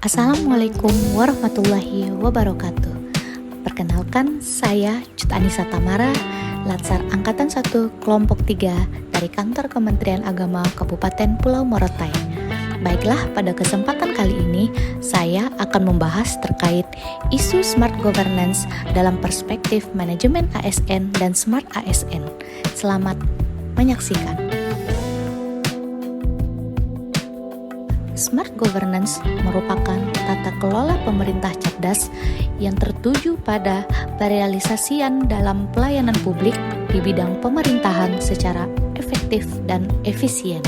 Assalamualaikum warahmatullahi wabarakatuh. Perkenalkan, saya Cut Anissa Tamara, Latsar Angkatan 1 Kelompok 3 dari Kantor Kementerian Agama Kabupaten Pulau Morotai. Baiklah, pada kesempatan kali ini saya akan membahas terkait isu smart governance dalam perspektif manajemen ASN dan smart ASN. Selamat menyaksikan. Smart governance merupakan tata kelola pemerintah cerdas yang tertuju pada perealisasian dalam pelayanan publik di bidang pemerintahan secara efektif dan efisien.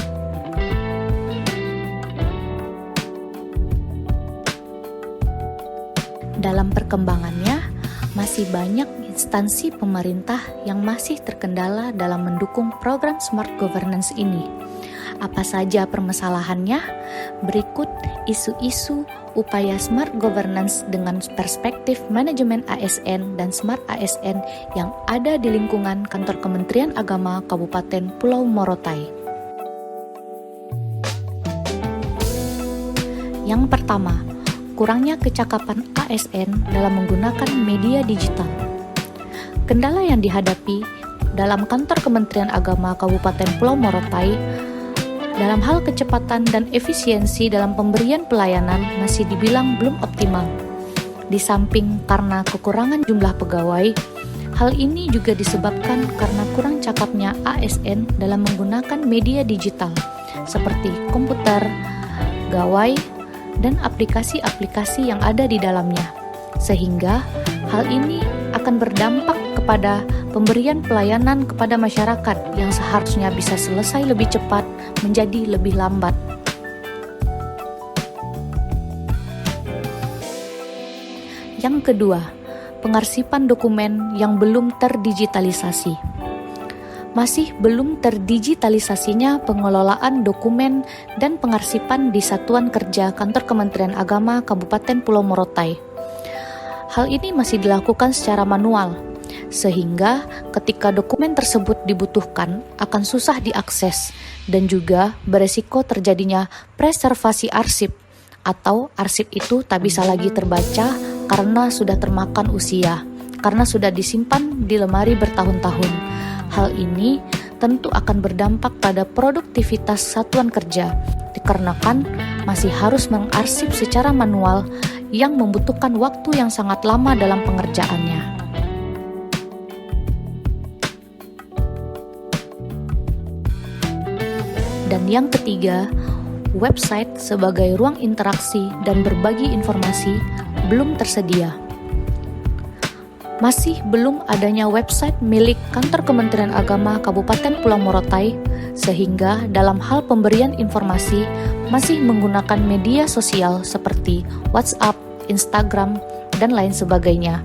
Dalam perkembangannya, masih banyak instansi pemerintah yang masih terkendala dalam mendukung program smart governance ini. Apa saja permasalahannya? Berikut isu-isu upaya smart governance dengan perspektif manajemen ASN dan smart ASN yang ada di lingkungan Kantor Kementerian Agama Kabupaten Pulau Morotai. Yang pertama, kurangnya kecakapan ASN dalam menggunakan media digital. Kendala yang dihadapi dalam Kantor Kementerian Agama Kabupaten Pulau Morotai dalam hal kecepatan dan efisiensi dalam pemberian pelayanan masih dibilang belum optimal. Di samping karena kekurangan jumlah pegawai, hal ini juga disebabkan karena kurang cakapnya ASN dalam menggunakan media digital seperti komputer, gawai, dan aplikasi-aplikasi yang ada di dalamnya. Sehingga hal ini akan berdampak kepada pemberian pelayanan kepada masyarakat yang seharusnya bisa selesai lebih cepat menjadi lebih lambat. Yang kedua, pengarsipan dokumen yang belum terdigitalisasi. Masih belum terdigitalisasinya pengelolaan dokumen dan pengarsipan di Satuan Kerja Kantor Kementerian Agama Kabupaten Pulau Morotai. Hal ini masih dilakukan secara manual, sehingga ketika dokumen tersebut dibutuhkan akan susah diakses dan juga beresiko terjadinya preservasi arsip atau arsip itu tak bisa lagi terbaca karena sudah termakan usia, karena sudah disimpan di lemari bertahun-tahun. Hal ini tentu akan berdampak pada produktivitas satuan kerja, dikarenakan masih harus mengarsip secara manual yang membutuhkan waktu yang sangat lama dalam pengerjaannya. Dan yang ketiga, website sebagai ruang interaksi dan berbagi informasi belum tersedia. Masih belum adanya website milik Kantor Kementerian Agama Kabupaten Pulau Morotai, sehingga dalam hal pemberian informasi masih menggunakan media sosial seperti WhatsApp, Instagram, dan lain sebagainya.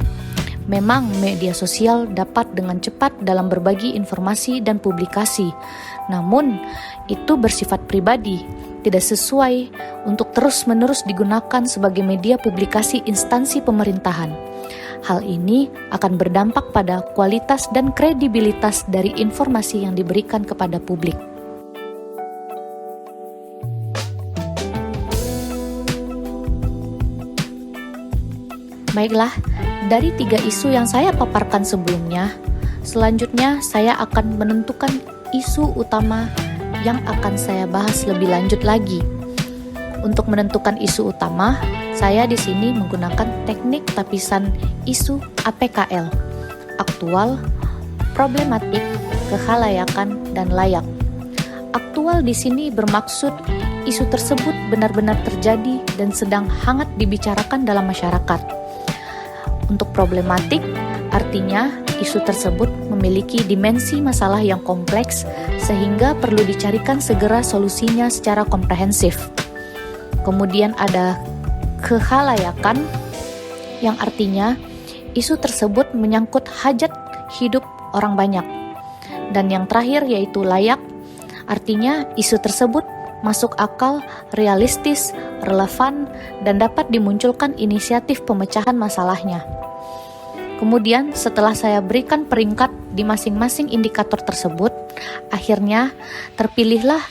Memang media sosial dapat dengan cepat dalam berbagi informasi dan publikasi, namun itu bersifat pribadi, tidak sesuai untuk terus-menerus digunakan sebagai media publikasi instansi pemerintahan. Hal ini akan berdampak pada kualitas dan kredibilitas dari informasi yang diberikan kepada publik. Baiklah, dari 3 isu yang saya paparkan sebelumnya, selanjutnya saya akan menentukan isu utama yang akan saya bahas lebih lanjut lagi. Untuk menentukan isu utama, saya di sini menggunakan teknik tapisan isu APKL, aktual, problematik, kehalayakan, dan layak. Aktual di sini bermaksud isu tersebut benar-benar terjadi dan sedang hangat dibicarakan dalam masyarakat. Untuk problematik, artinya isu tersebut memiliki dimensi masalah yang kompleks sehingga perlu dicarikan segera solusinya secara komprehensif. Kemudian ada kehalayakan, yang artinya isu tersebut menyangkut hajat hidup orang banyak. Dan yang terakhir yaitu layak, artinya isu tersebut masuk akal, realistis, relevan, dan dapat dimunculkan inisiatif pemecahan masalahnya. Kemudian setelah saya berikan peringkat di masing-masing indikator tersebut, akhirnya terpilihlah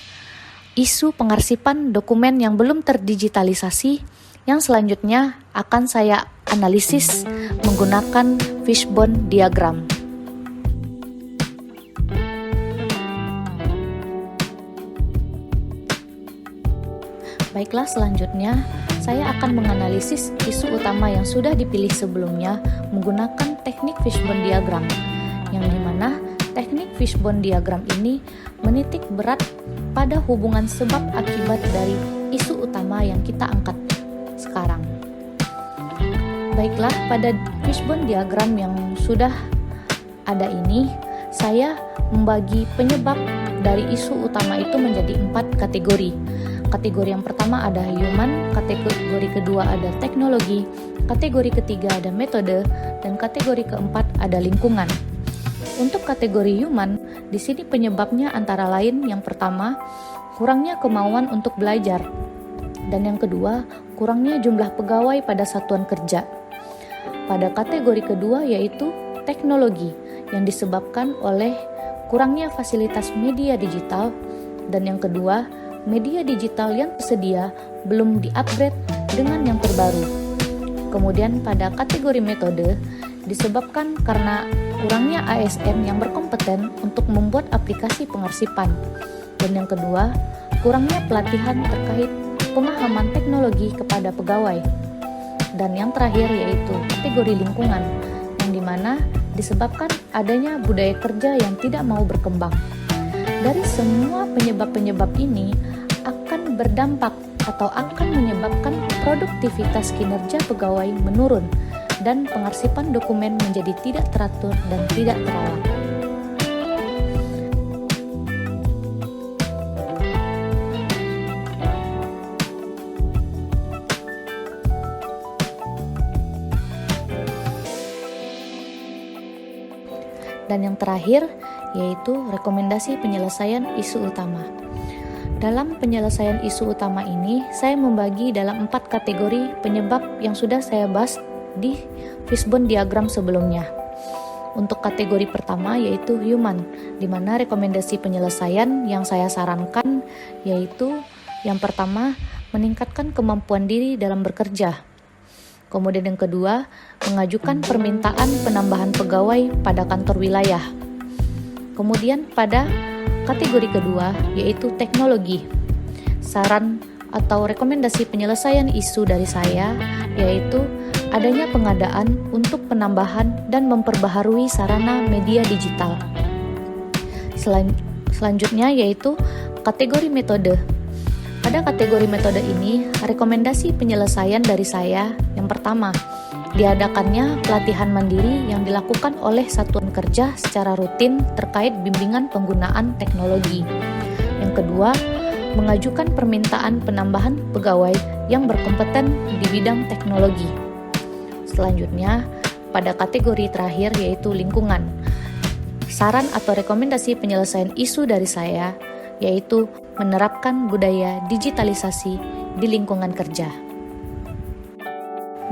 isu pengarsipan dokumen yang belum terdigitalisasi Yang selanjutnya akan saya analisis menggunakan fishbone diagram. Baiklah, selanjutnya saya akan menganalisis isu utama yang sudah dipilih sebelumnya menggunakan teknik fishbone diagram, yang dimana teknik fishbone diagram ini menitik berat pada hubungan sebab akibat dari isu utama yang kita angkat sekarang. Baiklah, pada fishbone diagram yang sudah ada ini, saya membagi penyebab dari isu utama itu menjadi 4 kategori. Kategori yang pertama ada human, kategori kedua ada teknologi, kategori ketiga ada metode, dan kategori keempat ada lingkungan. Untuk kategori human, di sini penyebabnya antara lain yang pertama, kurangnya kemauan untuk belajar, dan yang kedua, kurangnya jumlah pegawai pada satuan kerja. Pada kategori kedua yaitu teknologi, yang disebabkan oleh kurangnya fasilitas media digital, dan yang kedua, media digital yang tersedia belum di-upgrade dengan yang terbaru. Kemudian pada kategori metode, disebabkan karena kurangnya ASN yang berkompeten untuk membuat aplikasi pengarsipan. Dan yang kedua, kurangnya pelatihan terkait pemahaman teknologi kepada pegawai. Dan yang terakhir yaitu kategori lingkungan, yang dimana disebabkan adanya budaya kerja yang tidak mau berkembang. Dari semua penyebab-penyebab ini akan berdampak atau akan menyebabkan produktivitas kinerja pegawai menurun dan pengarsipan dokumen menjadi tidak teratur dan tidak terawat. Dan yang terakhir yaitu rekomendasi penyelesaian isu utama. Dalam penyelesaian isu utama ini, saya membagi dalam 4 kategori penyebab yang sudah saya bahas di fishbone diagram sebelumnya. Untuk kategori pertama yaitu human, di mana rekomendasi penyelesaian yang saya sarankan yaitu yang pertama, meningkatkan kemampuan diri dalam bekerja. Kemudian yang kedua, mengajukan permintaan penambahan pegawai pada kantor wilayah. Kemudian pada kategori kedua yaitu teknologi. Saran atau rekomendasi penyelesaian isu dari saya yaitu adanya pengadaan untuk penambahan dan memperbaharui sarana media digital. Selanjutnya yaitu kategori metode. Pada kategori metode ini, rekomendasi penyelesaian dari saya yang pertama, diadakannya pelatihan mandiri yang dilakukan oleh satuan kerja secara rutin terkait bimbingan penggunaan teknologi. Yang kedua, mengajukan permintaan penambahan pegawai yang berkompeten di bidang teknologi. Selanjutnya, pada kategori terakhir yaitu lingkungan. Saran atau rekomendasi penyelesaian isu dari saya yaitu menerapkan budaya digitalisasi di lingkungan kerja.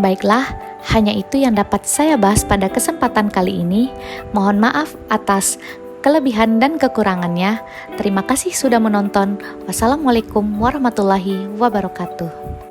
Baiklah, hanya itu yang dapat saya bahas pada kesempatan kali ini. Mohon maaf atas kelebihan dan kekurangannya. Terima kasih sudah menonton. Wassalamualaikum warahmatullahi wabarakatuh.